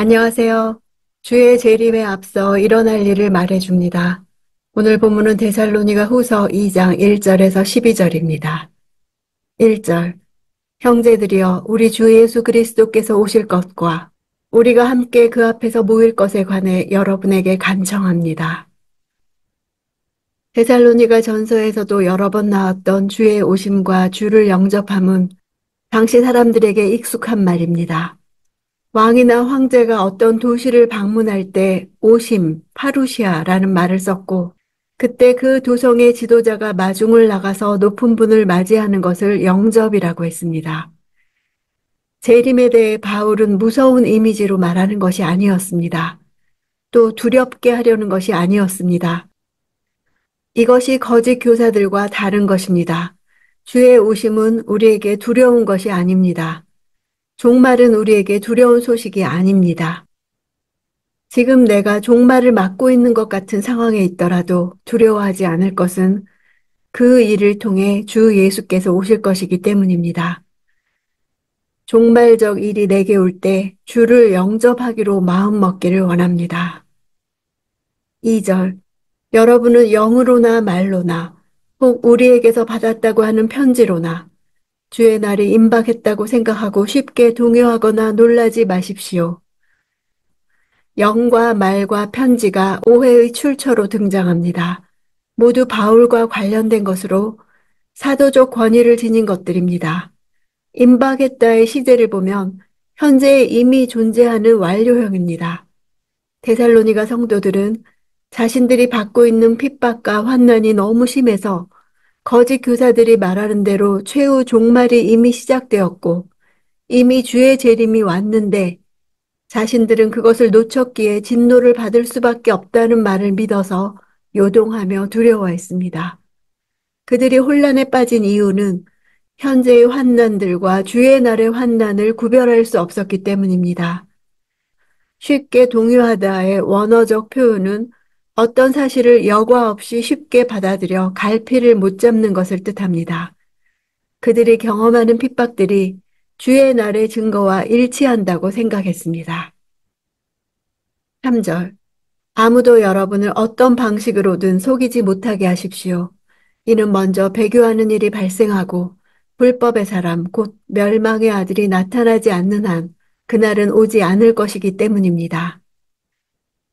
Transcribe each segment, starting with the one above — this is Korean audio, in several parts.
안녕하세요. 주의 재림에 앞서 일어날 일을 말해줍니다. 오늘 본문은 데살로니가 후서 2장 1절에서 12절입니다. 1절. 형제들이여, 우리 주 예수 그리스도께서 오실 것과 우리가 함께 그 앞에서 모일 것에 관해 여러분에게 간청합니다. 데살로니가 전서에서도 여러 번 나왔던 주의 오심과 주를 영접함은 당시 사람들에게 익숙한 말입니다. 왕이나 황제가 어떤 도시를 방문할 때 오심, 파루시아라는 말을 썼고, 그때 그 도성의 지도자가 마중을 나가서 높은 분을 맞이하는 것을 영접이라고 했습니다. 재림에 대해 바울은 무서운 이미지로 말하는 것이 아니었습니다. 또 두렵게 하려는 것이 아니었습니다. 이것이 거짓 교사들과 다른 것입니다. 주의 오심은 우리에게 두려운 것이 아닙니다. 종말은 우리에게 두려운 소식이 아닙니다. 지금 내가 종말을 맞고 있는 것 같은 상황에 있더라도 두려워하지 않을 것은 그 일을 통해 주 예수께서 오실 것이기 때문입니다. 종말적 일이 내게 올 때 주를 영접하기로 마음먹기를 원합니다. 2절. 여러분은 영으로나 말로나 혹 우리에게서 받았다고 하는 편지로나 주의 날이 임박했다고 생각하고 쉽게 동요하거나 놀라지 마십시오. 영과 말과 편지가 오해의 출처로 등장합니다. 모두 바울과 관련된 것으로 사도적 권위를 지닌 것들입니다. 임박했다의 시제를 보면 현재 이미 존재하는 완료형입니다. 데살로니가 성도들은 자신들이 받고 있는 핍박과 환난이 너무 심해서 거짓 교사들이 말하는 대로 최후 종말이 이미 시작되었고 이미 주의 재림이 왔는데 자신들은 그것을 놓쳤기에 진노를 받을 수밖에 없다는 말을 믿어서 요동하며 두려워했습니다. 그들이 혼란에 빠진 이유는 현재의 환난들과 주의 날의 환난을 구별할 수 없었기 때문입니다. 쉽게 동요하다의 원어적 표현은 어떤 사실을 여과 없이 쉽게 받아들여 갈피를 못 잡는 것을 뜻합니다. 그들이 경험하는 핍박들이 주의 날의 증거와 일치한다고 생각했습니다. 3절. 아무도 여러분을 어떤 방식으로든 속이지 못하게 하십시오. 이는 먼저 배교하는 일이 발생하고 불법의 사람, 곧 멸망의 아들이 나타나지 않는 한 그날은 오지 않을 것이기 때문입니다.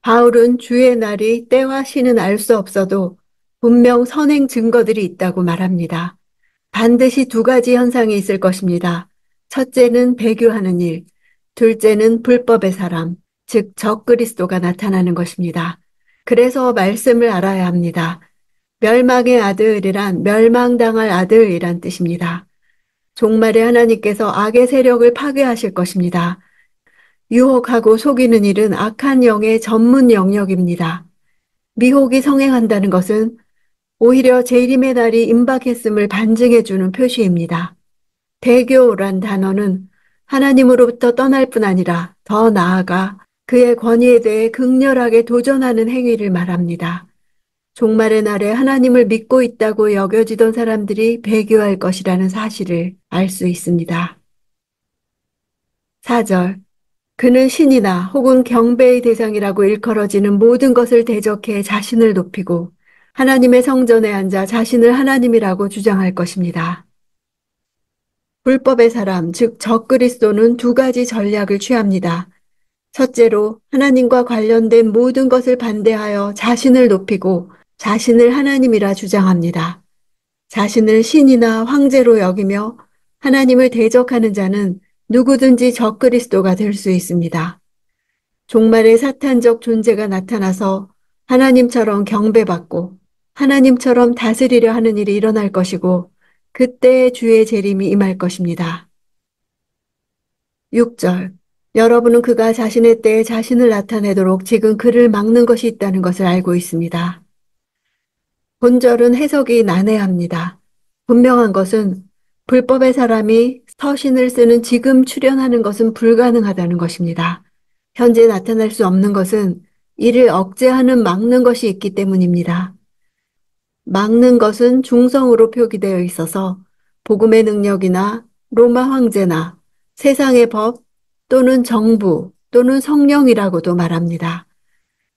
바울은 주의 날이 때와 시는 알 수 없어도 분명 선행 증거들이 있다고 말합니다. 반드시 두 가지 현상이 있을 것입니다. 첫째는 배교하는 일, 둘째는 불법의 사람, 즉 적그리스도가 나타나는 것입니다. 그래서 말씀을 알아야 합니다. 멸망의 아들이란 멸망당할 아들이란 뜻입니다. 종말에 하나님께서 악의 세력을 파괴하실 것입니다. 유혹하고 속이는 일은 악한 영의 전문 영역입니다. 미혹이 성행한다는 것은 오히려 재림의 날이 임박했음을 반증해주는 표시입니다. 배교란 단어는 하나님으로부터 떠날 뿐 아니라 더 나아가 그의 권위에 대해 극렬하게 도전하는 행위를 말합니다. 종말의 날에 하나님을 믿고 있다고 여겨지던 사람들이 배교할 것이라는 사실을 알 수 있습니다. 4절. 그는 신이나 혹은 경배의 대상이라고 일컬어지는 모든 것을 대적해 자신을 높이고 하나님의 성전에 앉아 자신을 하나님이라고 주장할 것입니다. 불법의 사람, 즉 적그리스도는 두 가지 전략을 취합니다. 첫째로 하나님과 관련된 모든 것을 반대하여 자신을 높이고 자신을 하나님이라 주장합니다. 자신을 신이나 황제로 여기며 하나님을 대적하는 자는 누구든지 적그리스도가 될 수 있습니다. 종말에 사탄적 존재가 나타나서 하나님처럼 경배받고 하나님처럼 다스리려 하는 일이 일어날 것이고 그때 주의 재림이 임할 것입니다. 6절. 여러분은 그가 자신의 때에 자신을 나타내도록 지금 그를 막는 것이 있다는 것을 알고 있습니다. 본절은 해석이 난해합니다. 분명한 것은 불법의 사람이 서신을 쓰는 지금 출현하는 것은 불가능하다는 것입니다. 현재 나타날 수 없는 것은 이를 억제하는 막는 것이 있기 때문입니다. 막는 것은 중성으로 표기되어 있어서 복음의 능력이나 로마 황제나 세상의 법 또는 정부 또는 성령이라고도 말합니다.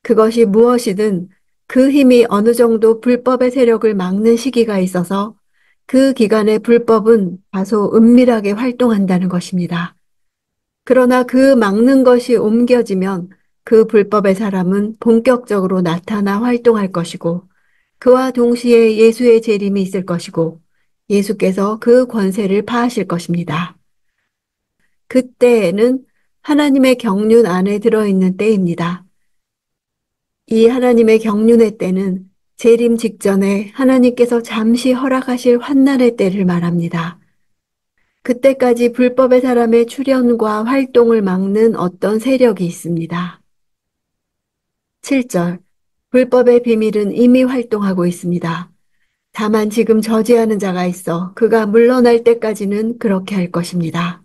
그것이 무엇이든 그 힘이 어느 정도 불법의 세력을 막는 시기가 있어서 그 기간에 불법은 다소 은밀하게 활동한다는 것입니다. 그러나 그 막는 것이 옮겨지면 그 불법의 사람은 본격적으로 나타나 활동할 것이고 그와 동시에 예수의 재림이 있을 것이고 예수께서 그 권세를 파하실 것입니다. 그때에는 하나님의 경륜 안에 들어있는 때입니다. 이 하나님의 경륜의 때는 재림 직전에 하나님께서 잠시 허락하실 환난의 때를 말합니다. 그때까지 불법의 사람의 출현과 활동을 막는 어떤 세력이 있습니다. 7절. 불법의 비밀은 이미 활동하고 있습니다. 다만 지금 저지하는 자가 있어 그가 물러날 때까지는 그렇게 할 것입니다.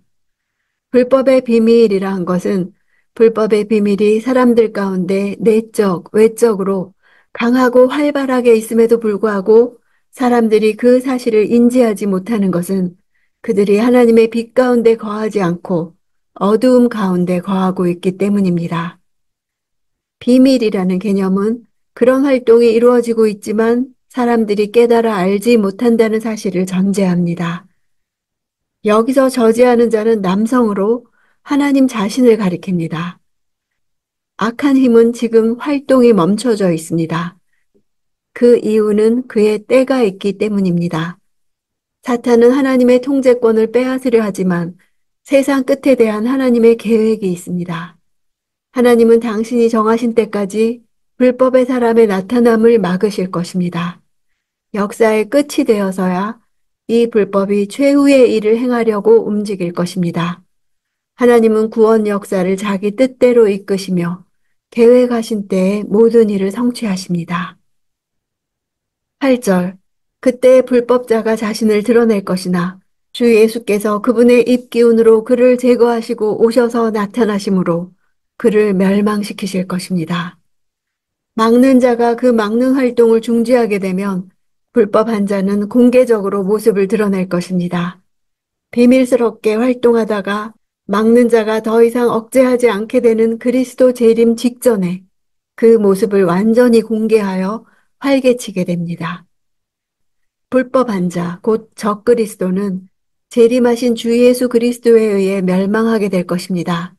불법의 비밀이란 것은 불법의 비밀이 사람들 가운데 내적, 외적으로 강하고 활발하게 있음에도 불구하고 사람들이 그 사실을 인지하지 못하는 것은 그들이 하나님의 빛 가운데 거하지 않고 어두움 가운데 거하고 있기 때문입니다. 비밀이라는 개념은 그런 활동이 이루어지고 있지만 사람들이 깨달아 알지 못한다는 사실을 전제합니다. 여기서 저지하는 자는 남성으로 하나님 자신을 가리킵니다. 악한 힘은 지금 활동이 멈춰져 있습니다. 그 이유는 그의 때가 있기 때문입니다. 사탄은 하나님의 통제권을 빼앗으려 하지만 세상 끝에 대한 하나님의 계획이 있습니다. 하나님은 당신이 정하신 때까지 불법의 사람의 나타남을 막으실 것입니다. 역사의 끝이 되어서야 이 불법이 최후의 일을 행하려고 움직일 것입니다. 하나님은 구원 역사를 자기 뜻대로 이끄시며 계획하신 때에 모든 일을 성취하십니다. 8절. 그때 불법자가 자신을 드러낼 것이나 주 예수께서 그분의 입기운으로 그를 제거하시고 오셔서 나타나심으로 그를 멸망시키실 것입니다. 막는 자가 그 막는 활동을 중지하게 되면 불법한 자는 공개적으로 모습을 드러낼 것입니다. 비밀스럽게 활동하다가 막는 자가 더 이상 억제하지 않게 되는 그리스도 재림 직전에 그 모습을 완전히 공개하여 활개치게 됩니다. 불법한 자, 곧 적그리스도는 재림하신 주 예수 그리스도에 의해 멸망하게 될 것입니다.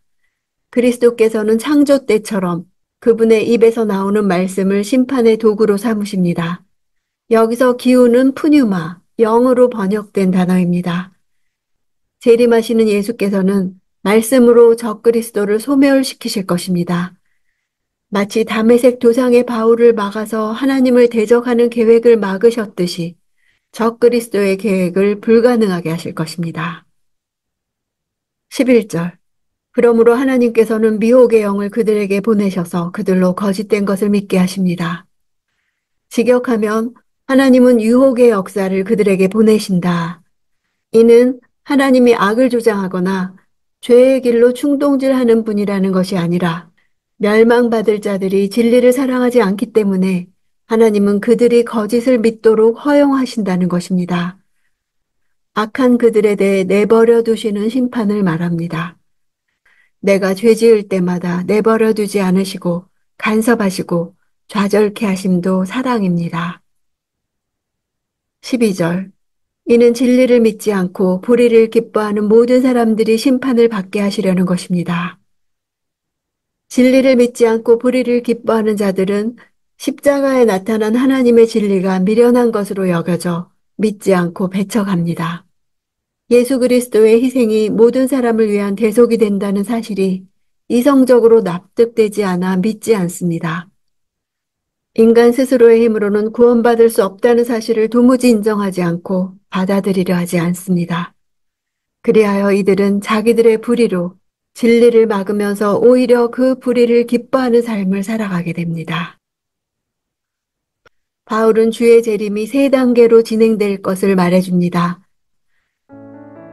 그리스도께서는 창조 때처럼 그분의 입에서 나오는 말씀을 심판의 도구로 삼으십니다. 여기서 기우는 푸뉴마, 영어로 번역된 단어입니다. 재림하시는 예수께서는 말씀으로 적그리스도를 소멸시키실 것입니다. 마치 다메섹 도상의 바울을 막아서 하나님을 대적하는 계획을 막으셨듯이 적그리스도의 계획을 불가능하게 하실 것입니다. 11절. 그러므로 하나님께서는 미혹의 영을 그들에게 보내셔서 그들로 거짓된 것을 믿게 하십니다. 직역하면 하나님은 유혹의 역사를 그들에게 보내신다. 이는 하나님이 악을 조장하거나 죄의 길로 충동질하는 분이라는 것이 아니라 멸망받을 자들이 진리를 사랑하지 않기 때문에 하나님은 그들이 거짓을 믿도록 허용하신다는 것입니다. 악한 그들에 대해 내버려 두시는 심판을 말합니다. 내가 죄 지을 때마다 내버려 두지 않으시고 간섭하시고 좌절케 하심도 사랑입니다. 12절. 이는 진리를 믿지 않고 불의를 기뻐하는 모든 사람들이 심판을 받게 하시려는 것입니다. 진리를 믿지 않고 불의를 기뻐하는 자들은 십자가에 나타난 하나님의 진리가 미련한 것으로 여겨져 믿지 않고 배척합니다. 예수 그리스도의 희생이 모든 사람을 위한 대속이 된다는 사실이 이성적으로 납득되지 않아 믿지 않습니다. 인간 스스로의 힘으로는 구원받을 수 없다는 사실을 도무지 인정하지 않고 받아들이려 하지 않습니다. 그리하여 이들은 자기들의 불의로 진리를 막으면서 오히려 그 불의를 기뻐하는 삶을 살아가게 됩니다. 바울은 주의 재림이 세 단계로 진행될 것을 말해줍니다.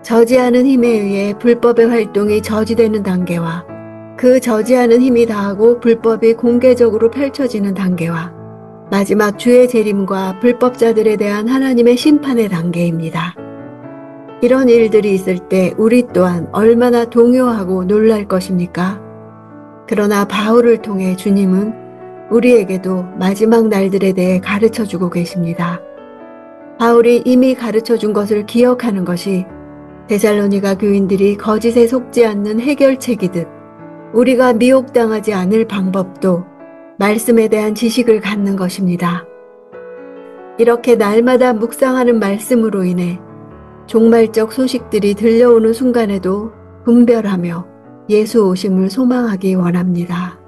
저지하는 힘에 의해 불법의 활동이 저지되는 단계와 그 저지하는 힘이 다하고 불법이 공개적으로 펼쳐지는 단계와 마지막 주의 재림과 불법자들에 대한 하나님의 심판의 단계입니다. 이런 일들이 있을 때 우리 또한 얼마나 동요하고 놀랄 것입니까? 그러나 바울을 통해 주님은 우리에게도 마지막 날들에 대해 가르쳐 주고 계십니다. 바울이 이미 가르쳐 준 것을 기억하는 것이 데살로니가 교인들이 거짓에 속지 않는 해결책이듯 우리가 미혹당하지 않을 방법도 말씀에 대한 지식을 갖는 것입니다. 이렇게 날마다 묵상하는 말씀으로 인해 종말적 소식들이 들려오는 순간에도 분별하며 예수 오심을 소망하기 원합니다.